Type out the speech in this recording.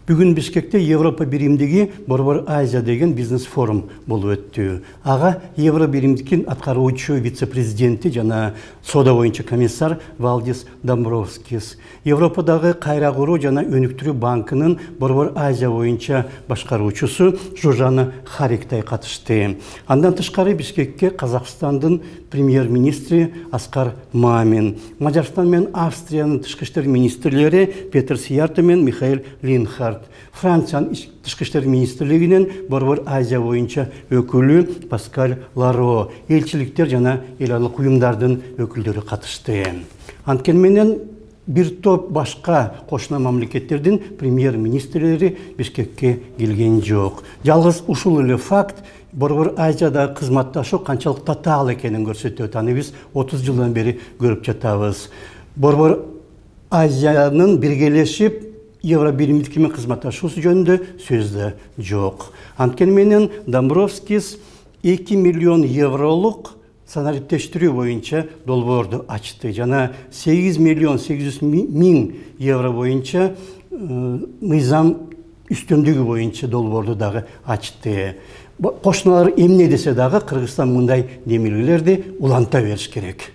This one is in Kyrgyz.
Бүгін Бишкекте Европа биримдиги Борбор Азия деген бизнес форум болуп өттү. Ага Евро биримдикин аткаруучу вице-президенти жана соода боюнча комиссар Валдис Домбровскис, Европадагы кайра куруу жана өнүктүрүү банкынын Борбор Азия боюнча башкаруучусу Жужана Хариктай катышты. Андан тышкары Бишкекке Казакстандын премьер-министри Аскар Мамин, Мажарстан мен Австриянын тышкы иштер министрлери Петер Сиярто мен Михаил Линхард, Франциянын тышкы иштер министрлигинен Борбор Азия боюнча өкүлү Паскаль Ларо, элчиликтер жана эл аралык уюмдардын өкүлдөрү катышты. Анткени менен бир топ башка кошуна мамлекеттердин премьер-министрлери Бишкекке келген жок. Жалгыз ушул эле факт Борбор Азияда кызматташуу канчалык татаал экенин көрсөтөт. Аны биз 30 жылдан бери көрүп жатабыз. Борбор Азиянын биргелешип Евро биримдики менен кызматташуусу жөнүндө сөз да жок. Анткени менен Домбровскис 2 миллион евролук санариптештирүү боюнча долбоорду ачты жана 8 миллион 800 миң евро боюнча мыйзам үстөмдүгү боюнча долбоорду дагы ачты. Кошуналар эмне десе дагы Кыргызстан мындай демилгелерди уланта бериш керек.